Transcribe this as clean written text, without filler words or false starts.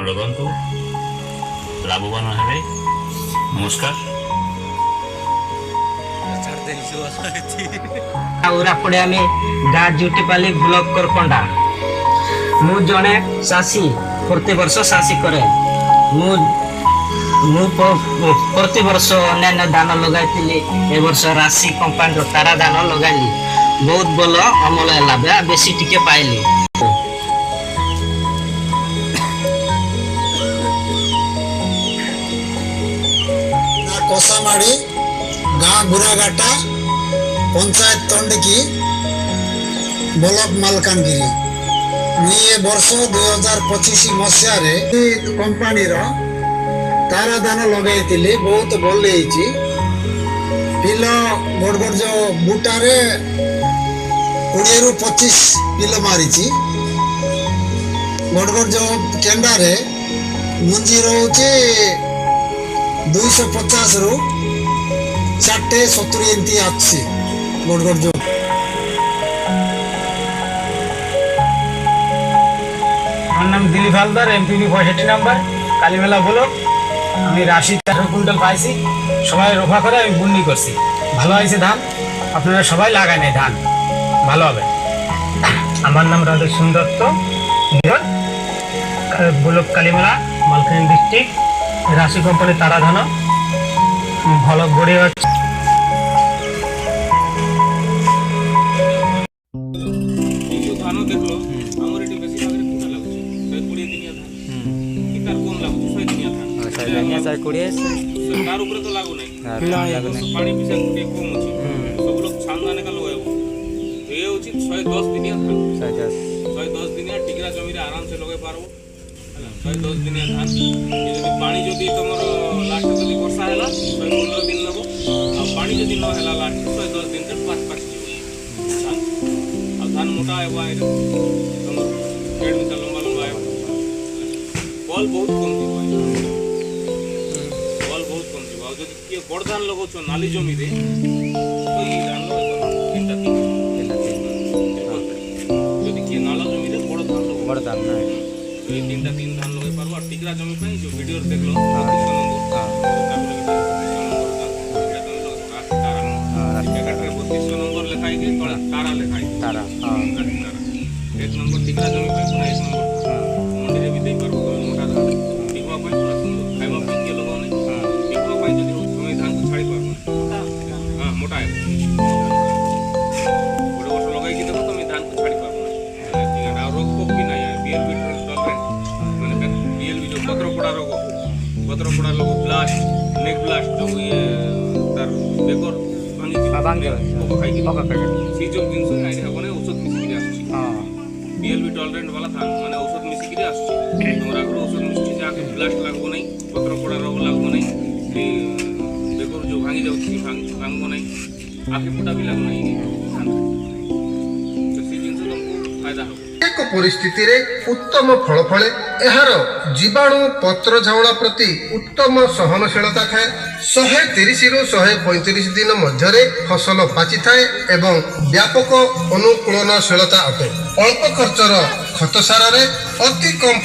ଲଗାନ୍ତୁ, ଲାଭବାନ ହେବେ। ନମସ୍କାର। ଉରାପଡ଼େ ଆମେ ଗାଁ ଜୁଟିପାଲି ବ୍ଲକ କରକଣ୍ଡା। ମୁଁ ଜଣେ ଚାଷୀ, ପ୍ରତିବର୍ଷ ଚାଷୀ କରେ। ମୁଁ ପ୍ରତିବର୍ଷ ଅନ୍ୟାନ୍ୟ ଧାନ ଲଗାଇଥିଲି। ଏ ବର୍ଷ ରାଶି କମ୍ପାନୀର ତାରା ଧାନ ଲଗାଇଲି। ବହୁତ ଭଲ ଅମଳ ହେଲା, ବେଶୀ ଟିକେ ପାଇଲି। कोसामाड़ी गाँ गुराघाटा पंचायत तंडकी ब्लॉक मालकानगिरी। मुझे वर्ष 2025 मसीह कंपानी तारा दान लगे बहुत भल पिल बड़ बड़ जो बूटारे 20 ରୁ 25 पिल मारी। बड़ बड़ जो केंडारे मुंजी रोचे 250 ରୁ 470 एमती आछि। बड़ बड़ जो আমার নাম দিলীপ হালদার, এমপিবি 65 নাম্বার, কালীমেলা ব্লক। আমি রাশি 4 কুইন্টাল পাইছি। সবাই রোপা করে আমি বুন্নি করছি। ভালো হয়েছে ধান, আপনারা সবাই লাগান এই ধান, ভালো হবে। আমার নাম রাধে সুন্দরত্ব, ব্লক কালীমেলা, মালকানগিরি ডিস্ট্রিক্ট। রাশি কোম্পানি তারা ধান ভালো গড়ে হচ্ছে। ধান দেখলো আমার এটি বেশি ভাগে কোটা লাগুছে 120 দিনিয়া ধান এটার কম লাগুছে 100 দিনিয়া ধান 100 দিনিয়া 120 তার উপরে তো লাগু নাই পানি পিছা টিকে কম আছে। সব লোক ছানদানে কা লগাইব এ উচিত 110 দিনিয়া ধান 110 দিনিয়া টিকরা জমিরে আরাম সে লগাই পারবো। 110 দিনিয়া ধান যদি পানি যদি তোমার লাস্ট যদি বর্ষা হেলা 115 দিন নেব আর পানি যদি ন হেলা লাস্ট 110 দিন তে পাঁচ ধান আর ধান মোটা है वायर তোমার 1.5 मीटर लंबा लंबा है। बॉल बहुत कम थी भाई, बॉल बहुत कम थी। और যদি কি বড় ধান লাগাছ নালি জমি রে তো এই ধান তিনটা যদি কি নালা জমি রে বড় ধান না এই তিনটা তিন ধান লগাই পারবো। আর টিকরা জমি পাই যে ভিডিও দেখলো 32 নম্বর नंबर लिखाई गई तारा लिखाई तारा 1 नंबर टिकरा जमी पे 1 नंबर मंडी रे भी दे पारबो मोटा धान टिकवा पाई पूरा सुंदर खाइबा पे के लगाओ नहीं टिकवा पाई जदी समय धान को छाड़ी पारबो हां मोटा है बड़े वर्ष लगाई कि देखो तुम धान को छाड़ी पारबो ठीक है। और रोग को भी नहीं है बीएलबी टॉलरेंट माने बीएलबी जो पत्र पड़ा रोग ब्लास्ट नेक ब्लास्ट जो ये तार बेकर भांगी सी जो जिनस आईने औषध मिसिकी बीएलबी टॉलरेंट वाला था माने औषध मिसिकी तुम्हारा आगे औषध मिसिकी आगे ब्लास्ट लागबो नहीं पत्र पड़ा रोग लागबो नहीं बेकर जो भांगी जाउछि भांगबो नहीं आगे फुटा भी लागबो नहीं तो सी जिनस तुमको फायदा हो। एक परिस्थिति रे उत्तम फल फले एहार जीवाणु पत्र झावड़ा प्रति उत्तम सहनशीलता थाए। 130 ରୁ 135 दिन मध्य फसल पाचि थाए एवं व्यापक अनुकूलनशीलता अटे। अल्प खर्चर खत सारा अति कम